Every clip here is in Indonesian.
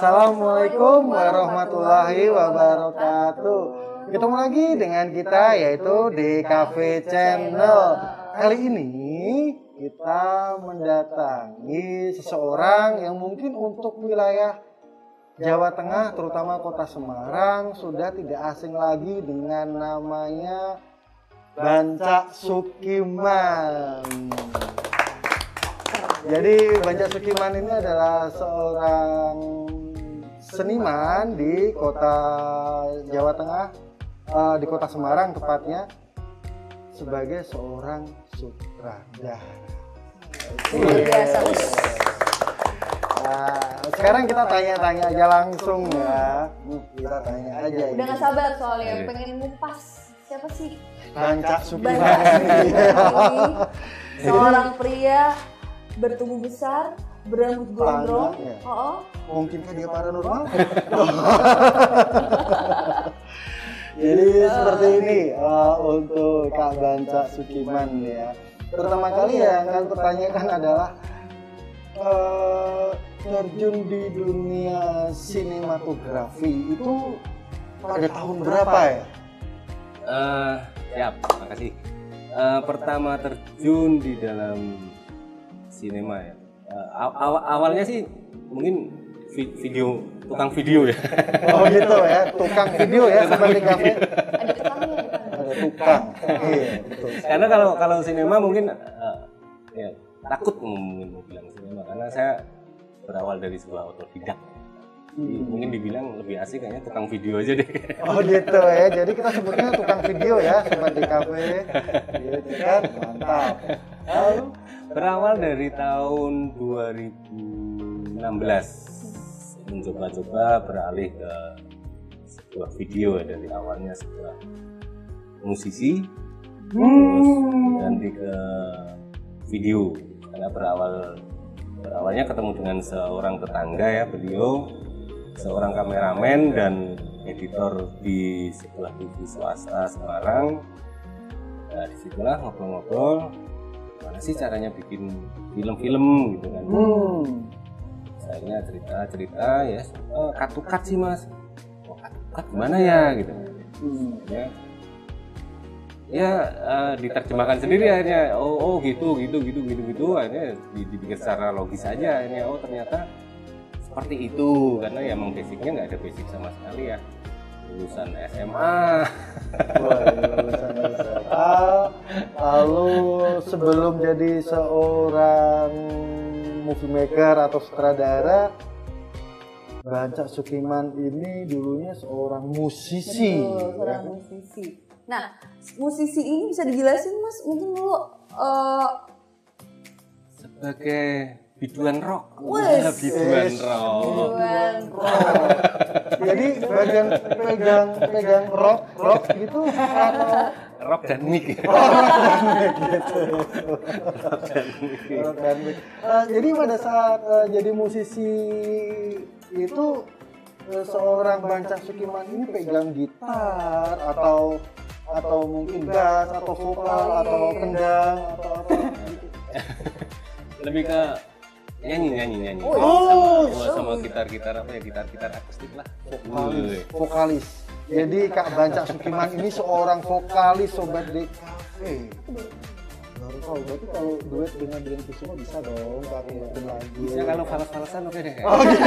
Assalamualaikum warahmatullahi wabarakatuh. Ketemu lagi dengan kita yaitu di Cafe Channel. Kali ini kita mendatangi seseorang yang mungkin untuk wilayah Jawa Tengah, terutama kota Semarang, sudah tidak asing lagi dengan namanya Banca Sukiman. Jadi Banca Sukiman ini adalah seorang seniman di kota Jawa Tengah, di kota Semarang tepatnya, sebagai seorang sutradara. Nah, sekarang kita tanya-tanya aja langsung ya. Kita tanya aja. Udah gak sabar soalnya, pengen ngupas siapa sih Banca Sukiman ini. Seorang pria bertubuh besar, berambut gondrong. Mungkinkah dia paranormal? Jadi seperti ini untuk Kak Banca Sukiman ya. Pertama kali yang akan pertanyakan adalah terjun di dunia sinematografi itu pada tahun berapa ya? Siap, makasih. Pertama terjun di dalam sinema ya. Awalnya sih mungkin video, tukang video ya. Oh gitu ya, tukang video ya seperti kafe. Ada tukangnya. Ada tukang. Iya, betul. Karena kalau sinema mungkin ya takut mungkin mau bilang sinema karena saya berawal dari sebuah otodidak. Mungkin dibilang lebih asik kayaknya tukang video aja deh. Oh gitu ya, jadi kita sebutnya tukang video ya seperti kafe. Gitu kan, mantap. Lalu berawal dari tahun 2016 mencoba-coba beralih ke sebuah video ya, dari awalnya sebuah musisi terus ganti ke video karena berawalnya ketemu dengan seorang tetangga ya, beliau seorang kameramen dan editor di sebuah TV swasta Semarang. Nah, disitulah ngobrol-ngobrol mana sih caranya bikin film-film gitu kan. Akhirnya cerita ya, cut sih mas. Cut gimana ya gitu. Ya diterjemahkan sendiri akhirnya. Oh gitu. Akhirnya dibikin secara logis aja. Akhirnya ternyata seperti itu karena ya emang basicnya nggak ada basic sama sekali ya. Lulusan SMA. Lulusan SMA. Lalu sebelum jadi seorang movie maker atau sutradara, Banca Sukiman ini dulunya seorang musisi. Seorang musisi. Nah, musisi ini bisa dijelasin mas, mungkin dulu sebagai biduan rock. Biduan rock. Jadi bagian pegang rock gitu atau rock dan mic. Rock dan mic. Jadi pada saat jadi musisi itu seorang Banca Sukiman ini pegang gitar atau mungkin bass atau vokal atau kendang atau apa gitu. Lebih ke nyanyi. Sama gitar apa ya, gitar akustik lah. Vokalis. Jadi Kak Banca Sukiman ini seorang vokalis sobat di kafe. Baru tahu, berarti kalau duet dengan Dian Kusuma bisa dong pakai lagu. Bisa kalau fals-falsan oke deh. Oh gitu.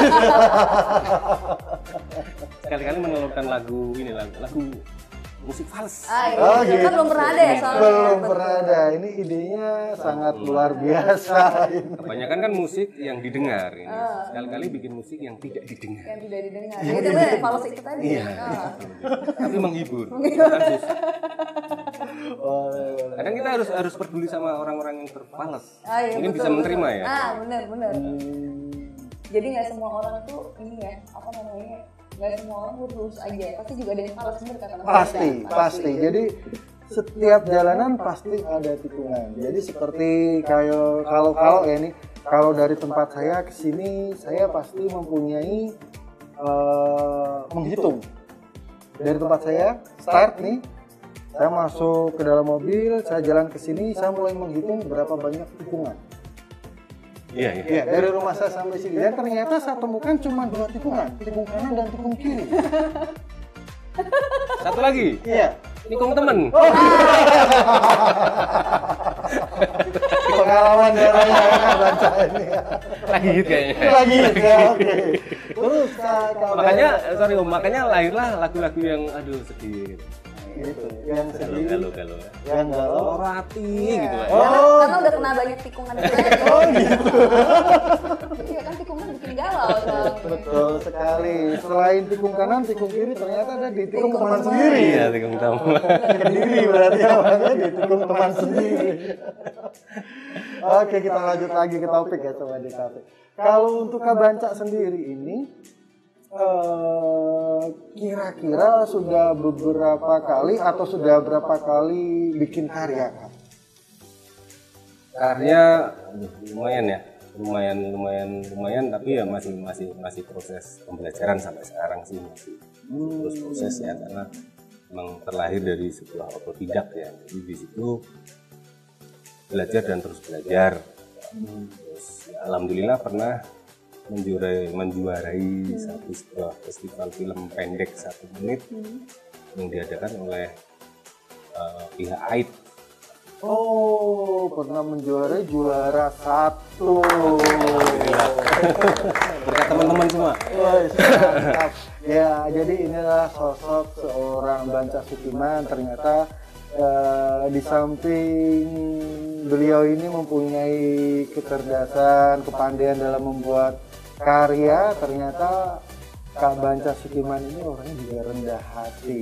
Sekali-kali menelurkan lagu musik fals. Iya. Gitu. Kan belum pernah ada ya soalnya. Belum pernah ada. Ini idenya sangat luar biasa. Kebanyakan kan musik yang didengar ini. Sekali-kali bikin musik yang tidak didengar. Yang tidak didengar. Itu benar fals itu tadi. Iya. Tapi menghibur. Kadang kita harus peduli sama orang-orang yang berfals. Mungkin bisa menerima ya. Benar. Jadi nggak semua orang tuh ini ya, apa namanya? Nggak semua orang lurus aja, pasti juga ada yang salah bener kata pasti. Jadi setiap jalanan pasti ada tikungan. Jadi seperti kalau ya nih, kalau dari tempat saya ke sini saya pasti mempunyai menghitung. Dari tempat saya start nih, saya masuk ke dalam mobil, saya jalan ke sini, saya mulai menghitung berapa banyak tikungan. Iya. Iya, dari rumah saya sampai sini. Dan ternyata saya temukan cuma 2 tikungan, tikung kanan dan tikung kiri. Satu lagi. Iya. Tikung temen. Pengalaman daerahnya enak baca ini. Lagi hit kayaknya. Lagi ya, oke. Terus makanya lahirlah lagu-lagu yang aduh sedih. Gitu, yang sedih, Galau. yang galau, Rati gitu kan. Karena udah kena banyak tikungan gitu. Oh gitu. Iya kan tikungan bikin galau. Betul sekali. Selain tikung kanan, tikung kiri ternyata ada di tikung teman sendiri. Iya, tikung teman. Sendiri berarti awalnya di tikung teman sendiri. Oke, kita lanjut lagi ke topik ya, coba di topik. Kalau untuk Kabanca sendiri ini, kira-kira sudah beberapa kali atau sudah berapa kali bikin karya, Kak? Karya lumayan ya. Lumayan tapi ya masih proses pembelajaran sampai sekarang sih masih terus proses ya, karena memang terlahir dari sebuah otodidak ya. Jadi di situ belajar dan terus belajar. Terus ya, alhamdulillah pernah menjuarai sebuah festival film pendek 1 menit yang diadakan oleh pihak AID. Oh, pernah menjuarai juara 1. Berkat teman-teman semua. Wah, mantap. Ya, jadi inilah sosok seorang Banca Sukiman. Ternyata di samping beliau ini mempunyai kecerdasan, kepandaian dalam membuat karya, ternyata Kak Banca Sukiman ini orangnya juga rendah hati.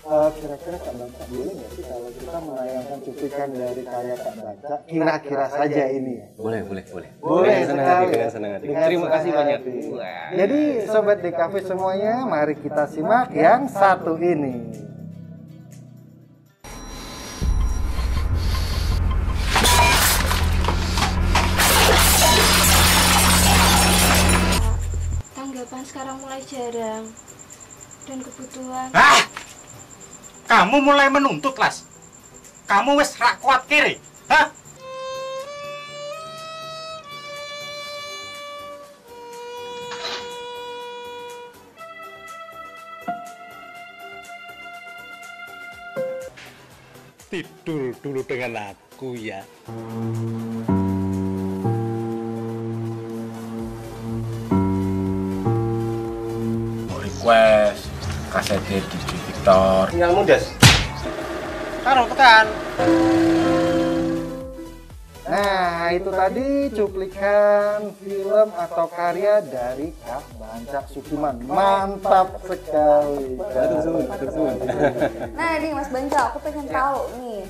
Kira-kira Kak Banca boleh nggak sih kalau kita menayangkan cuplikan dari karya Kak Banca? Kira-kira saja ini ya. Boleh. Dengan senang hati. Dengan Terima kasih senang banyak. hati. Jadi sobat DKV semuanya, mari kita simak yang satu ini. Tanggapan sekarang mulai jarang dan kebutuhan. Kamu mulai menuntut, Las. Kamu wis rak kuat kiri. Hah? Tidur dulu dengan aku ya. Request kaset di Victor. Tinggal mudas. Karo tekan. Nah, itu tadi cuplikan film atau karya dari Kak Banca Sukiman. Mantap sekali. Nah ini Mas Banca, aku pengen tahu nih.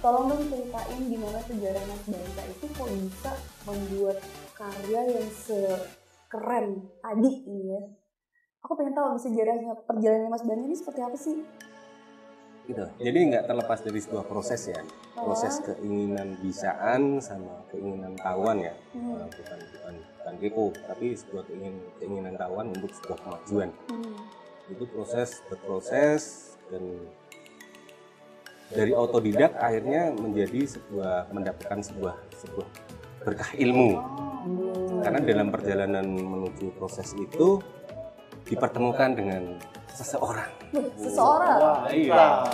Tolong dong ceritain gimana sejarah Mas Banca itu kok bisa membuat karya yang sekeren tadi ini ya. Aku pengen tahu sejarahnya, perjalanan Mas Banca ini seperti apa sih? Gitu. Jadi nggak terlepas dari sebuah proses ya, proses keinginan bisaan sama keinginan tahuan ya, bukan kepo, tapi sebuah keinginan tahuan untuk sebuah kemajuan. Itu berproses dan dari otodidak akhirnya mendapatkan sebuah berkah ilmu. Karena dalam perjalanan menuju proses itu dipertemukan dengan seseorang. Seseorang. Iya.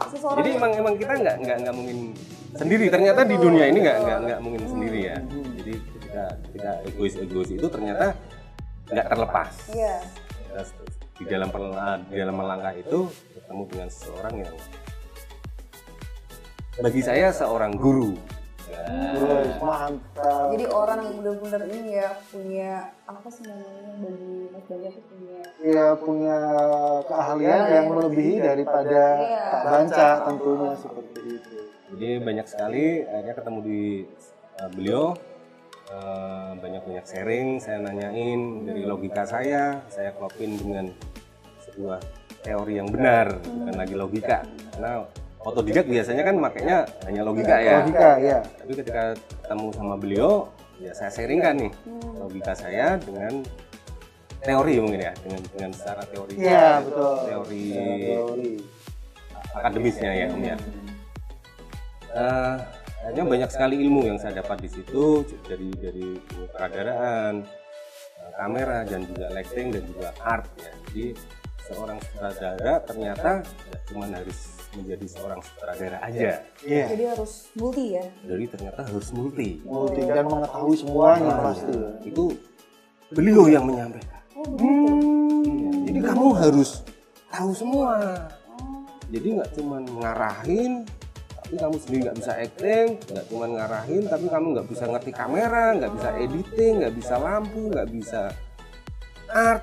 Seseorang. Jadi emang kita nggak mungkin sendiri. Ternyata di dunia ini nggak mungkin sendiri ya. Jadi ketika egois itu ternyata nggak terlepas. Iya. Di dalam melangkah itu ketemu dengan seseorang yang bagi saya seorang guru. Mantap. Jadi orang yang benar-benar ini ya punya apa sih namanya bagi Mas Banca itu punya. Iya, punya keahlian yang melebihi daripada Kak Banca tentunya seperti itu. Jadi banyak sekali akhirnya ketemu di beliau, banyak sharing, saya nanyain dari logika saya klopin dengan sebuah teori yang benar, bukan lagi logika. Karena otodidak biasanya kan makanya hanya logika ya. Logika ya. Tapi ketika ketemu sama beliau, ya saya sharingkan nih logika saya dengan teori mungkin ya, dengan secara teori. Iya, betul. Teori akademisnya ya Om ya. hanya banyak sekali ilmu yang saya dapat di situ dari penyutradaraan, kamera dan juga lighting dan juga art ya. Jadi seorang sutradara ternyata tidak cuma harus menjadi seorang sutradara aja. Iya. Jadi harus multi ya. Jadi ternyata harus multi. Multi dan mengetahui semuanya pasti. Itu beliau yang menyampaikan. Oh begitu. Iya, jadi kamu harus tahu semua. Jadi nggak cuma ngarahin, tapi kamu sendiri nggak bisa acting, nggak cuma ngarahin, tapi kamu nggak bisa ngerti kamera, nggak bisa editing, nggak bisa lampu, nggak bisa art,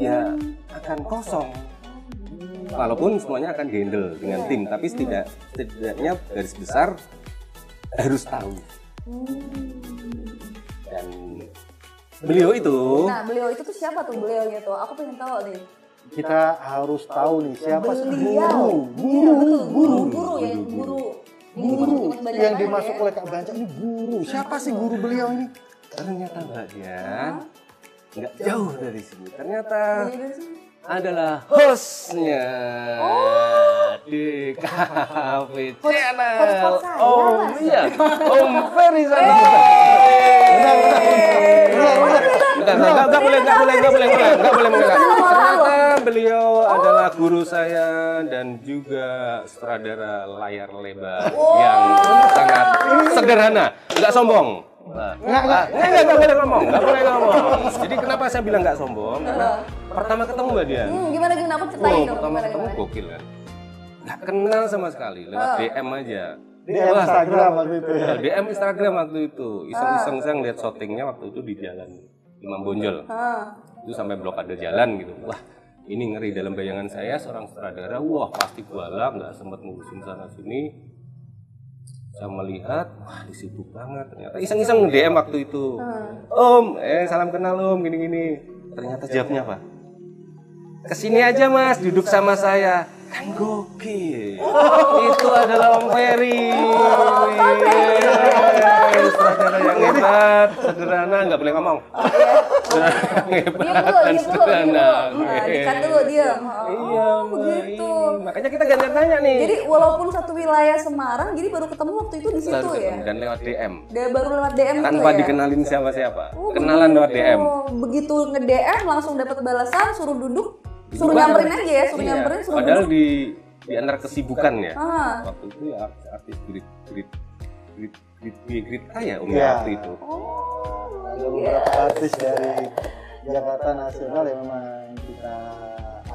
ya akan kosong. Walaupun semuanya akan handle dengan tim, tapi setidaknya garis besar harus tahu. Dan beliau itu. Nah beliau itu tuh siapa tuh beliaunya tuh? Aku pengen tahu nih. Kita harus tahu nih siapa sih Beliau. Guru yang dimasuk oleh Kak Banca ini guru. Siapa sih guru beliau ini? Ternyata Mbak Dian nggak jauh dari sini. Ternyata adalah hostnya di Cafe Channel. Host saya, Oh Mas. iya, Om Ferry sana. Nggak boleh mengelak. Ternyata beliau adalah guru saya dan juga sutradara layar lebar yang sangat sederhana, nggak sombong. Nggak boleh ngomong. Jadi kenapa saya bilang nggak sombong? Karena pertama ketemu Mbak Dian. Gimana aku ceritain dong. Pertama ketemu gokil kan. Nggak kenal sama sekali, lewat DM aja. DM Instagram waktu itu ya. DM Instagram waktu itu. Iseng-iseng saya ngeliat shootingnya waktu itu di jalan Imam Bonjol. Itu sampai blokade jalan gitu. Wah, ini ngeri dalam bayangan saya seorang sutradara. Wah, pasti galak, nggak sempat ngurusin sana sini. Saya melihat, wah disibuk banget. Ternyata iseng-iseng DM waktu itu. Om, salam kenal Om, gini-gini. Ternyata jawabnya apa? Kesini aja Mas, duduk sama saya. Kan gokil. Itu adalah Om Ferry. Sutradara yang hebat, sederhana, nggak boleh ngomong. Hebat dan sederhana. Dikat dulu dia. Iya, begitu. Makanya kita gantian tanya nih. Jadi walaupun satu wilayah Semarang, jadi baru ketemu waktu itu di situ ya. Dan lewat DM. Dia baru lewat DM Tanpa itu ya. dikenalin siapa-siapa. Oh, Kenalan lewat begitu. DM. Begitu nge-DM langsung dapat balasan, suruh duduk, suruh nyamperin aja ya, suruh Iya. nyamperin, suruh Padahal duduk. di antara kesibukan ya. Ah. Waktu itu ya artis grid kaya Om Iya. waktu itu. Ada beberapa artis dari Jakarta Nasional yang memang kita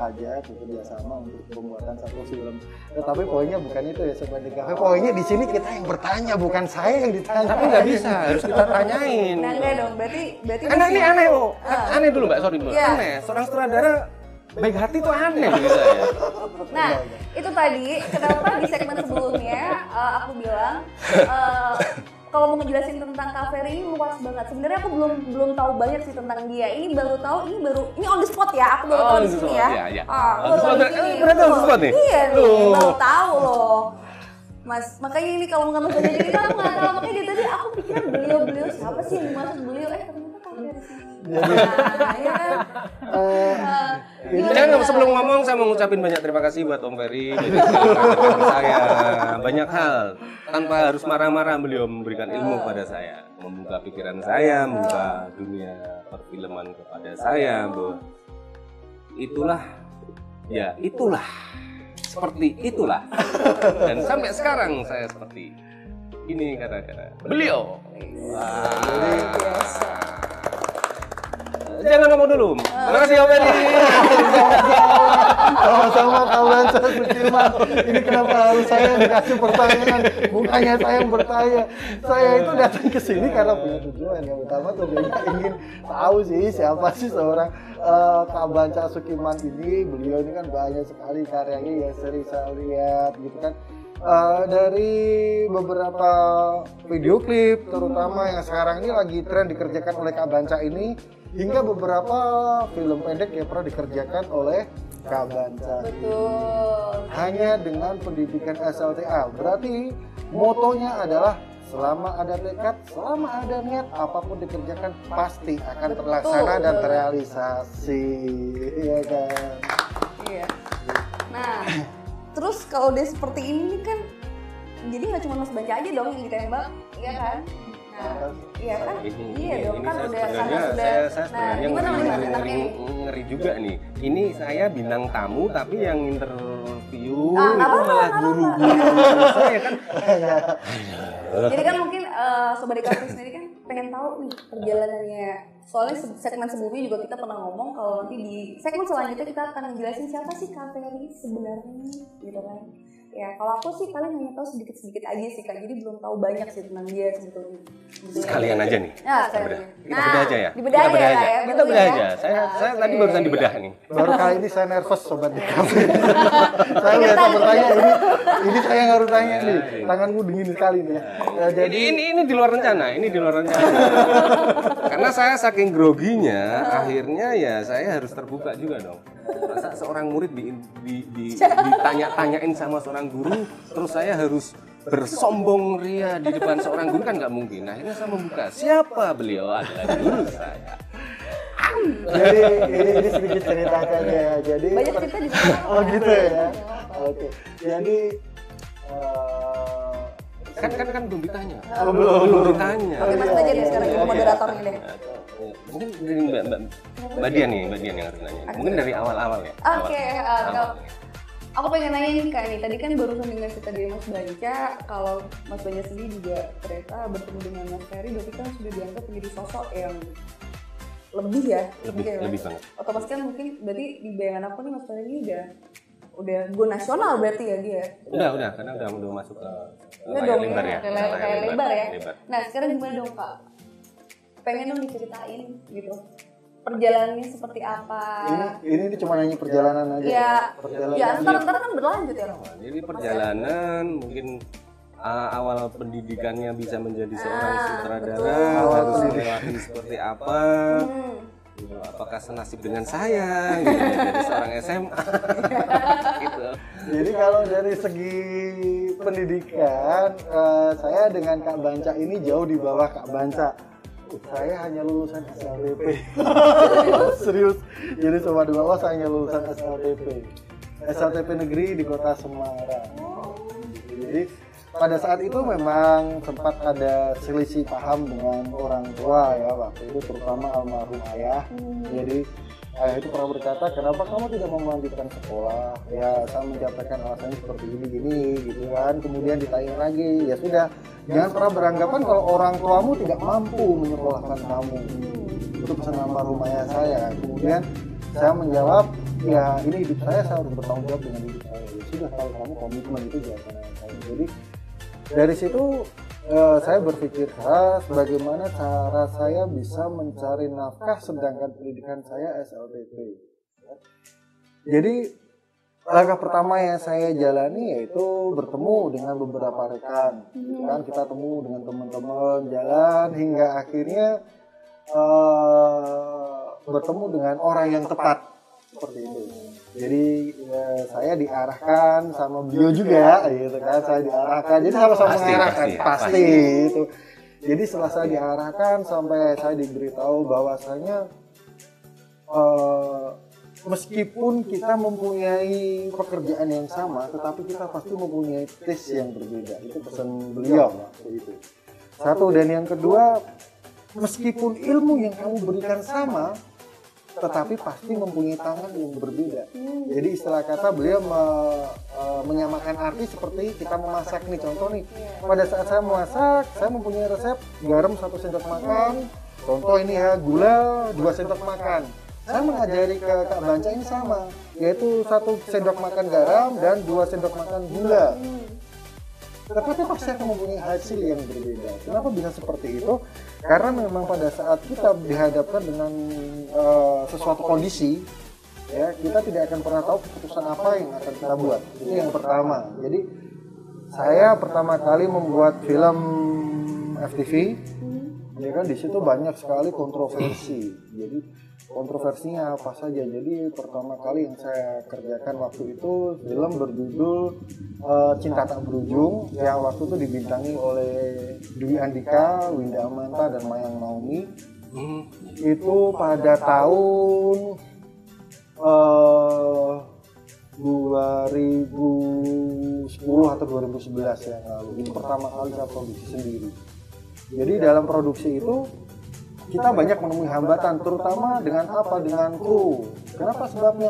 ajak bekerja sama untuk pembuatan satu film. Tetapi poinnya bukan itu ya Sobat DKV. Poinnya di sini kita yang bertanya, bukan saya yang ditanya. Tapi nggak bisa, harus kita tanyain. Nah enggak dong, berarti Karena ini aneh loh. Aneh dulu Mbak, sorry Mbak. Iya. Aneh, seorang sutradara baik hati itu aneh bagi saya. Nah, itu tadi kenapa di segmen sebelumnya aku bilang kalau mau ngejelasin tentang Kak Ferry ini luas banget. Sebenarnya aku belum tahu banyak sih tentang dia. Ini on the spot ya. Aku baru tahu di sini ya. Iya. Aku baru tahu di sini. Berarti on the spot nih? Iya nih, Loh. baru tahu loh. Mas, makanya ini kalau nggak Mas Bajaj ini aku nggak tahu. Makanya dari tadi aku pikiran beliau siapa sih yang dimaksud beliau? Ternyata Kak Ferry sih. Nah, ya kan. Jangan sebelum ngomong saya mau ngucapin banyak terima kasih buat Om Ferry dari saya. Banyak hal tanpa harus marah-marah beliau memberikan ilmu kepada saya, membuka pikiran saya, membuka dunia perfilman kepada saya. Itulah seperti itulah. Dan sampai sekarang saya seperti ini gara-gara beliau. Jangan ngomong dulu. Terima kasih Om Ferry. Sama-sama Kak Banca Sudirman. Ini kenapa harus saya yang dikasih pertanyaan? Bukannya saya yang bertanya. Saya itu datang ke sini karena punya tujuan yang utama tujuannya ingin tahu sih siapa sih seorang Kak Banca Sudirman ini. Beliau ini kan banyak sekali karyanya yang sering saya lihat gitu kan. Dari beberapa video klip terutama yang sekarang ini lagi tren dikerjakan oleh Kak Banca ini, hingga beberapa film pendek yang pernah dikerjakan oleh Kak Banca. Betul. Hanya dengan pendidikan SLTA. Berarti motonya adalah selama ada tekad, selama ada niat, apapun dikerjakan pasti akan terlaksana dan terrealisasi. Iya kan? Iya. Nah, terus kalau dia seperti ini kan jadi nggak cuma Mas Banca aja dong yang ditembak, iya kan? Nah, iya kan? Iya dong, kan udah sebenarnya sudah. saya Nah, sebenarnya gimana nih Mas? ngeri, Enaknya nih? ngeri juga nih. Ini saya bintang tamu tapi yang interview Ah, nggak itu apa-apa, malah nggak guru apa-apa. saya kan. Jadi kan mungkin Sobat Dikasih sendiri kan pengen tahu nih perjalanannya. Soalnya segmen sebelumnya juga kita pernah ngomong kalau nanti di segmen selanjutnya kita akan menjelasin siapa sih Kak Ferry sebenarnya, gitu kan. Ya kalau aku sih paling hanya tahu sedikit-sedikit aja sih Kak, jadi belum tahu banyak sih tentang dia sebetulnya. Sekalian aja nih. Nah, Kita bedah. Kita Nah, bedah aja ya. dibedah Kita aja bedah ya, aja. ya, Kita betul bedah ya. aja. Saya tadi barusan dibedah nih. Baru kali ini saya nervous sobat di kafe. Saya biasa bertanya ini saya harus tanya nih. Tanganku dingin sekali nih. Ya, jadi Ini di luar rencana, ini di luar rencana. Karena saya saking groginya, akhirnya ya saya harus terbuka juga dong. Masa seorang murid ditanya-tanyain sama seorang guru, terus saya harus bersombong ria di depan seorang guru kan nggak mungkin. Akhirnya saya membuka, siapa beliau adalah guru saya. jadi ini sedikit ceritakan ya. Jadi Banyak cerita di sana. Oh gitu ya. Oke. Jadi Kan belum ditanya. belum ditanya. Oke, Mas aja deh sekarang jadi moderatornya deh. Mungkin dari Mbak Dian yang harus nanya. Mungkin dari awal-awal ya. Oke, kalau aku pengen nanya nih Kak, nih tadi kan barusan dengar cerita dari Mas Banca, kalau Mas Banca sendiri juga ternyata bertemu dengan Mas Ferry, berarti kan sudah dianggap menjadi sosok yang lebih ya, Lebih ya, Mas? banget. Otomatis kan mungkin berarti di bayangan aku nih Mas Ferry ini udah go nasional berarti ya dia. Udah, karena udah masuk ke Udah layar dong lebar ya. layar lebar ya. Lebar. Nah sekarang gimana dong Kak? Pengen dong diceritain gitu. Perjalanannya seperti apa? ini cuma nanya perjalanan aja. Ya, Perjalanan. ya ntar kan berlanjut ya. Jadi perjalanan mungkin awal pendidikannya bisa menjadi seorang sutradara harus melewati seperti apa? Apakah senasib dengan saya gitu, jadi seorang SMA gitu. Jadi kalau dari segi pendidikan, saya dengan Kak Banca ini jauh di bawah Kak Banca. Saya hanya lulusan SLTP. Serius. Jadi sobat di bawah saya hanya lulusan SLTP. SLTP negeri di Kota Semarang. Jadi pada saat itu memang sempat ada selisih paham dengan orang tua ya waktu itu, terutama almarhum ayah. Jadi ayah itu pernah berkata, kenapa kamu tidak mau melanjutkan sekolah? Ya saya mencatatkan alasannya seperti ini gitu kan. Kemudian ditanya lagi, ya sudah, jangan pernah beranggapan kalau orang tuamu tidak mampu menyekolahkan kamu. Itu pesan almarhum ayah saya. Kemudian saya menjawab, ya ini hidup saya harus bertanggung jawab dengan hidup saya. Ya sudah, kalau kamu komitmen itu jawaban saya. Jadi dari situ saya berpikir keras bagaimana cara saya bisa mencari nafkah sedangkan pendidikan saya SLTP. Jadi langkah pertama yang saya jalani yaitu bertemu dengan beberapa rekan. Kan kita temu dengan teman-teman jalan hingga akhirnya bertemu dengan orang yang tepat seperti itu. Jadi saya diarahkan sama beliau juga gitu kan, saya diarahkan. Jadi sama-sama mengarahkan pasti itu. Jadi setelah saya diarahkan sampai saya diberitahu bahwasanya meskipun kita mempunyai pekerjaan yang sama, tetapi kita pasti mempunyai taste yang berbeda. Itu pesan beliau waktu itu. Satu, dan yang kedua, meskipun ilmu yang kamu berikan sama, tetapi pasti mempunyai tangan yang berbeda. Jadi istilah kata beliau menyamakan arti seperti kita memasak nih, contoh nih. Pada saat saya memasak, saya mempunyai resep garam 1 sendok makan. Contoh ini ya, gula 2 sendok makan. Saya mengajari ke Kak Banca ini sama, yaitu 1 sendok makan garam dan 2 sendok makan gula. Tetapi pasti akan mempunyai hasil yang berbeda. Kenapa bisa seperti itu? Karena memang pada saat kita dihadapkan dengan sesuatu kondisi, ya kita tidak akan pernah tahu keputusan apa yang akan kita buat. Itu yang pertama. Jadi saya pertama kali membuat film FTV, ya kan di situ banyak sekali kontroversi. Jadi kontroversinya apa saja. Jadi pertama kali yang saya kerjakan waktu itu film berjudul Cinta Tak Berujung, yang waktu itu dibintangi oleh Dwi Andika, Winda Amanta, dan Mayang Naomi. Itu pada tahun 2010 atau 2011 yang lalu. Itu pertama kali saya produksi sendiri. Jadi dalam produksi itu kita banyak menemui hambatan, terutama dengan apa? Dengan kru. Kenapa sebabnya?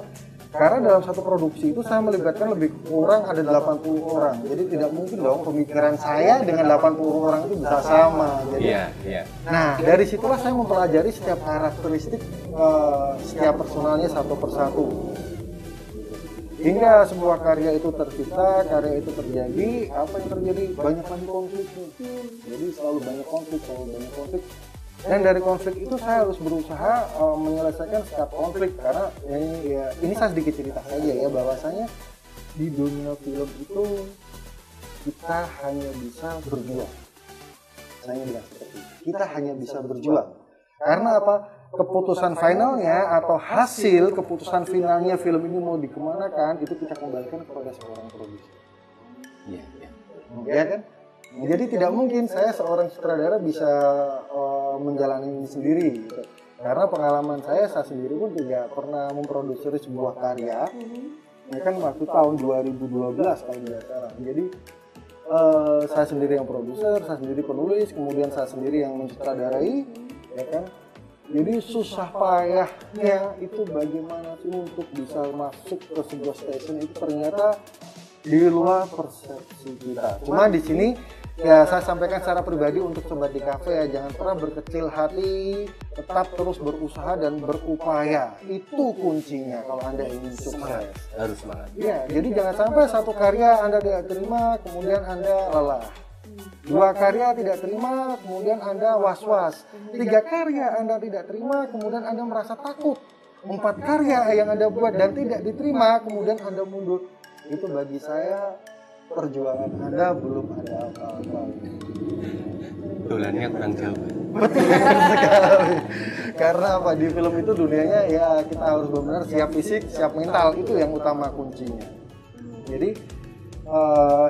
Karena dalam satu produksi itu saya melibatkan lebih kurang ada 80 orang. Jadi tidak mungkin dong pemikiran saya dengan 80 orang itu bisa sama. Jadi, nah dari situlah saya mempelajari setiap karakteristik setiap personalnya satu persatu. Hingga sebuah karya itu tercipta, karya itu terjadi, apa yang terjadi? Banyak konflik. Jadi selalu banyak konflik. Dan dari konflik itu saya harus berusaha menyelesaikan setiap konflik, karena ini saya sedikit cerita saja ya, bahwasanya di dunia film itu kita hanya bisa berjuang. Saya bilang seperti itu. Kita hanya bisa berjuang. Karena apa? Keputusan finalnya atau hasil keputusan finalnya film ini mau dikemanakan itu kita kembalikan kepada seorang produser. Iya kan? Nah, jadi tidak mungkin saya seorang sutradara bisa menjalani ini sendiri gitu. Karena pengalaman saya sendiri pun tidak pernah memproduksi sebuah karya. Ini kan waktu tahun 2012 kalau tidak salah. Jadi saya sendiri yang produser, saya sendiri penulis, kemudian saya sendiri yang mensutradarai, ya kan. Jadi susah payahnya itu bagaimana sih untuk bisa masuk ke sebuah stasiun itu ternyata di luar persepsi kita. Cuma di sini ya saya sampaikan secara pribadi untuk Sobat DKV ya, jangan pernah berkecil hati, tetap terus berusaha dan berupaya. Itu kuncinya kalau Anda ingin sukses. Harus semangat. Ya, jadi jangan sampai satu karya Anda tidak terima, kemudian Anda lelah. 2 karya tidak terima, kemudian Anda was-was. 3 karya Anda tidak terima, kemudian Anda merasa takut. 4 karya yang Anda buat dan tidak diterima, kemudian Anda mundur. Itu bagi saya perjuangan Anda belum ada apa-apa. Dolannya kurang jauh. Betul sekali. Karena apa? Di film itu dunianya ya kita harus benar-benar siap fisik, siap mental. Itu yang utama kuncinya. Jadi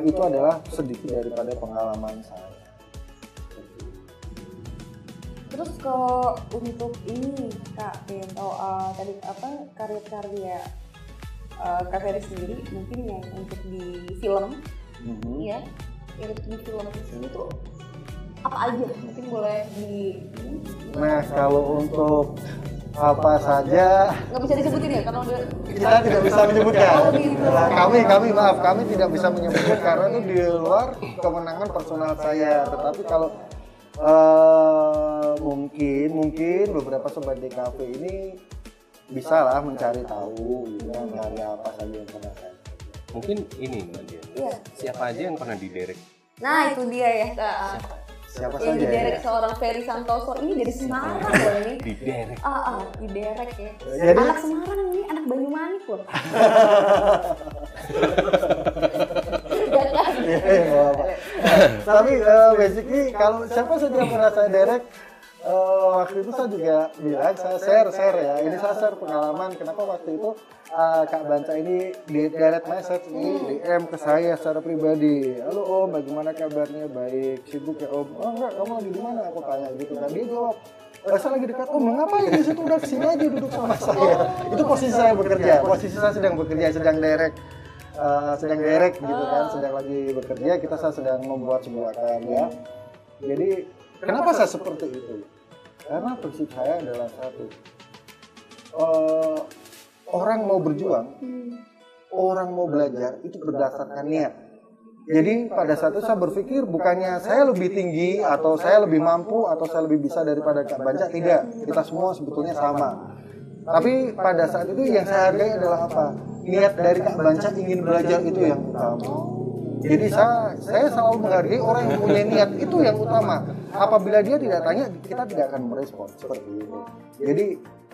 itu adalah sedikit daripada pengalaman saya. Terus kalau untuk ini Kak, pengen tahu tadi apa karya-karya Kak Ferry sendiri mungkin yang untuk di film, ya, yang untuk di film itu tuh apa aja? Mungkin boleh di. Nah kalau untuk apa saja Nggak bisa disebutin ya karena udah kita tidak bisa menyebutkan. Nah, kami tidak bisa menyebutkan karena itu di luar kewenangan personal saya. Tetapi kalau mungkin beberapa Sobat DKV ini bisa lah mencari tahu gitu kan, karya apa saja yang pernah saya. Mungkin ini Mbak Dian. Iya. Siapa aja yang pernah diderek? Nah itu dia ya Kak. Siapa Yang saja diderek ya? seorang Ferry Santoso ini dari Semarang loh ini. Diderek. Diderek ya. Jadi Anak Semarang ini anak Banyumanik loh. Enggak kan? Iya, apa. Tapi basically kalau siapa saja yang pernah saya derek, waktu itu saya juga bilang saya share ya. Ini saya share pengalaman kenapa waktu itu Kak Banca ini di direct message ini DM ke saya secara pribadi. Halo Om, bagaimana kabarnya? Baik, sibuk ya Om? Oh enggak, kamu lagi di mana? Aku tanya gitu kan. Dia jawab, saya lagi dekat Om. Ngapain di situ? Udah kesini aja duduk sama saya. Itu posisi saya bekerja. Posisi saya sedang bekerja, sedang direct gitu kan, sedang lagi bekerja. Saya sedang membuat sebuah karya. Jadi kenapa saya seperti itu? Karena prinsip saya adalah satu. Orang mau berjuang, orang mau belajar itu berdasarkan niat. Jadi pada saat itu saya berpikir bukannya saya lebih tinggi atau saya lebih mampu atau saya lebih bisa daripada Kak Banca, tidak. Kita semua sebetulnya sama. Tapi pada saat itu yang saya hargai adalah apa? Niat dari Kak Banca ingin belajar itu yang utama. Jadi saya selalu menghargai orang yang punya niat, itu yang utama. Apabila dia tidak tanya, kita tidak akan merespon seperti itu. Jadi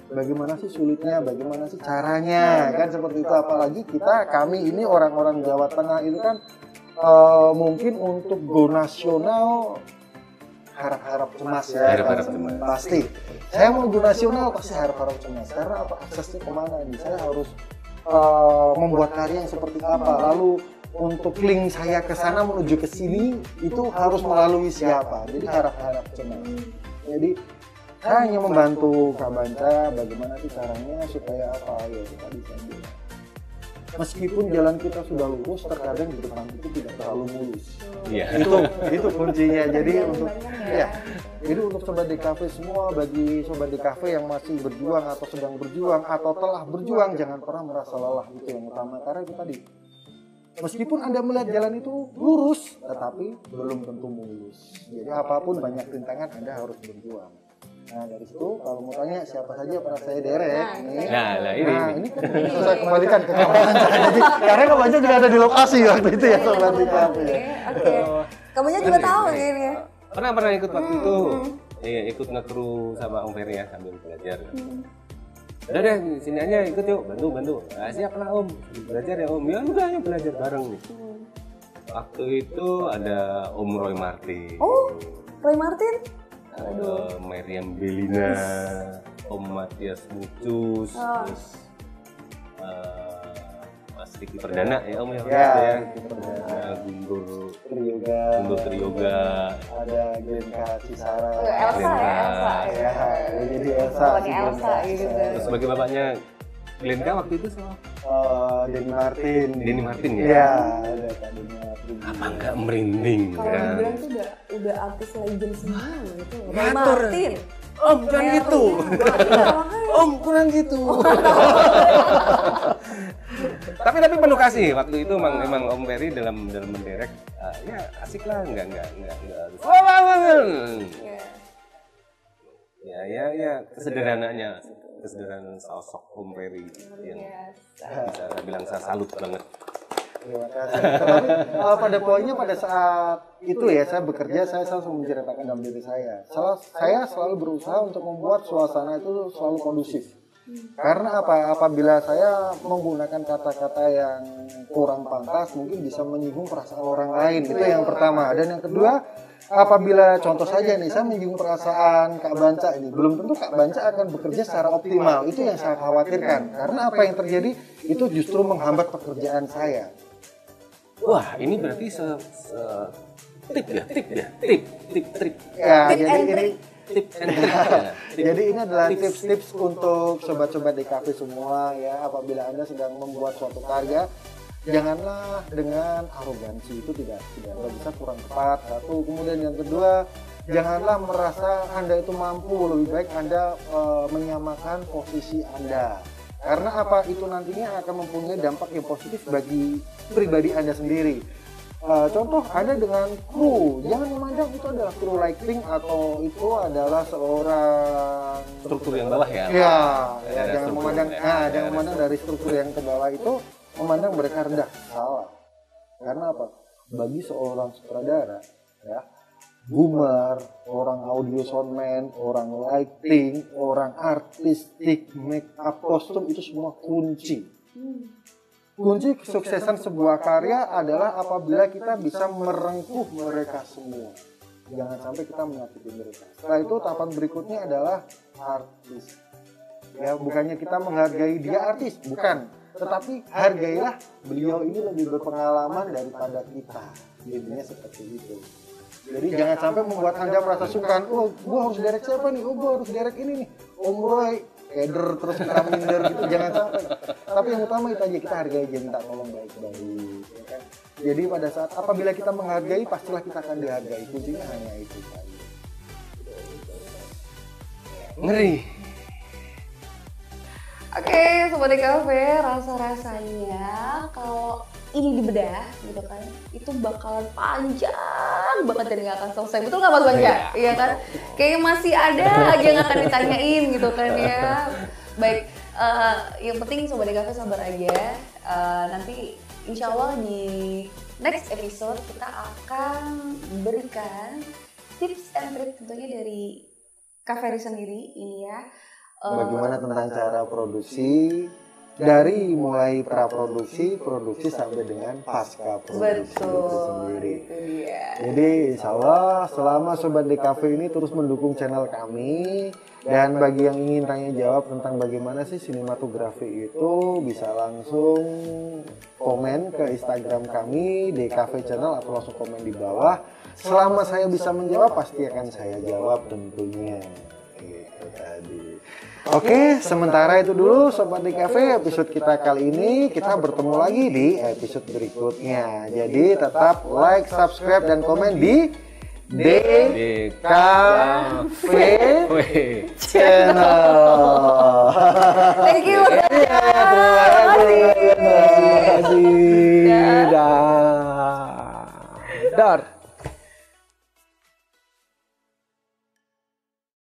bagaimana sih sulitnya, bagaimana sih caranya, kan seperti itu. Apalagi kami ini orang-orang Jawa Tengah itu kan mungkin untuk go nasional harap-harap cemas ya. Harap-harap cemas. Pasti. Saya mau go nasional pasti harap-harap cemas. Karena apa? Aksesnya kemana ini? Saya harus membuat karya yang seperti apa? Lalu untuk link saya ke sana menuju ke sini itu harus melalui siapa? Jadi harap-harap cemas. Jadi saya hanya membantu Kak Banca bagaimana sih caranya supaya apa ya tadi saya bilang. Meskipun jalan kita sudah lurus, terkadang di depan itu tidak terlalu mulus. Iya. Itu kuncinya. Jadi Perjalanan untuk banyak ya, jadi untuk sobat DKV semua, bagi sobat DKV yang masih berjuang atau sedang berjuang atau telah berjuang, jangan pernah merasa lelah, itu yang utama. Karena itu tadi, meskipun Anda melihat jalan itu lurus, tetapi belum tentu mulus. Jadi apapun banyak rintangan, Anda harus berjuang. Nah dari situ kalau mau tanya siapa saja pernah saya derek nih. Ini kan bisa saya kembalikan ke kawan saya. Jadi karena kawan juga ada di lokasi waktu itu ya sobat DKV. Oke. Kamunya juga tahu ini ya. Pernah ikut waktu itu. Iya, ikut nge-crew sama Om Ferry ya sambil belajar. Udah deh, sini aja ikut yuk, bantu. Nah, siap lah Om, belajar ya Om. Ya udah ayo belajar bareng nih. Waktu itu ada Om Roy Martin. Oh, Roy Martin? Ada Meriam Belina, Om Matias Mucus, terus Mas Riki Perdana ya Om ya. Riki Perdana, Guntur Triyoga, ada Glenka Cisara, Elsa. Ya, jadi Elsa. Bapaknya Elsa gitu. Terus sebagai bapaknya Glenka waktu itu sama Denny Martin. Denny Martin ya. Iya, ada Kak Denny Martin. Apa enggak merinding Kalau kan? dibilang tuh udah artis legend semua gitu. Roy Martin. Om jangan gitu. Om kurang gitu. tapi penuh kasih waktu itu emang Om Ferry dalam menderek ya asik lah enggak harus. Ya kesederhanaan sosok Om Ferry yang bisa bilang saya salut banget. Terima kasih. Tapi pada poinnya pada saat itu ya saya bekerja, saya selalu menceritakan dalam diri saya. Saya selalu berusaha untuk membuat suasana itu selalu kondusif. Karena apa? Apabila saya menggunakan kata-kata yang kurang pantas, mungkin bisa menyinggung perasaan orang lain. Itu yang pertama. Dan yang kedua, apabila contoh saja nih, saya menyinggung perasaan Kak Banca ini, belum tentu Kak Banca akan bekerja secara optimal. Itu yang saya khawatirkan. Karena apa yang terjadi itu justru menghambat pekerjaan saya. Wah, ini berarti tip ya. Ya, jadi ini Tip and trick ya. jadi ini adalah tips-tips untuk sobat-sobat DKV semua ya. Apabila Anda sedang membuat suatu karya, janganlah dengan arogansi, itu tidak bisa, kurang tepat. Satu, kemudian yang kedua, janganlah merasa Anda itu mampu, lebih baik Anda menyamakan posisi Anda. Karena apa? Itu nantinya akan mempunyai dampak yang positif bagi pribadi Anda sendiri. Contoh, Anda dengan kru, jangan memandang itu adalah kru lighting atau itu adalah seorang Struktur yang bawah ya. Jangan memandang dari struktur yang ke bawah itu, memandang mereka rendah. Salah. Karena apa? Bagi seorang sutradara, ya, boomer, orang audio soundman, orang lighting, orang artistik, make up, kostum, itu semua kunci. Kunci kesuksesan sebuah karya adalah apabila kita bisa merengkuh mereka semua. Jangan sampai kita menyakiti mereka. Setelah itu tahapan berikutnya adalah artis. Ya, bukannya kita menghargai dia artis, bukan. Tetapi hargailah beliau ini lebih berpengalaman daripada kita. Jadinya seperti itu. Jadi jangan sampai membuat Anda merasa sungkan. Oh, gua harus direct siapa nih? Oh, gua harus direct ini nih. Om Roy, keder terus kita minder gitu. Jangan sampai. Tapi yang utama itu aja, kita hargai aja, minta tolong baik-baik. Ya kan? Jadi pada saat apabila kita menghargai, pastilah kita akan dihargai. Kuncinya hanya itu saja. Ngeri. Oke, Sobat DKV, rasa-rasanya kalau ini dibedah gitu kan, itu bakalan panjang banget dan gak akan selesai. Betul gak Mas Banja? Iya kan? Kayaknya masih ada aja yang akan ditanyain gitu kan ya. Baik, yang penting Sobat DKV sabar aja. Nanti insya Allah di next episode kita akan berikan tips and trick tentunya dari Kak Ferry sendiri ini ya. Bagaimana tentang cara produksi dari mulai praproduksi, produksi sampai dengan pasca produksi itu sendiri. Itu dia. Jadi insya Allah selama Sobat DKV ini terus mendukung channel kami, dan bagi yang ingin tanya jawab tentang bagaimana sih sinematografi itu, bisa langsung komen ke Instagram kami DKV Channel atau langsung komen di bawah. Selama saya bisa menjawab pasti akan saya jawab tentunya. Gitu tadi. Oke, sementara itu dulu Sobat di Cafe episode kita kali ini. Kita bertemu lagi di episode berikutnya. Jadi tetap like, subscribe, dan komen di DKV Channel. Thank you. Terima kasih. Dah. Dar.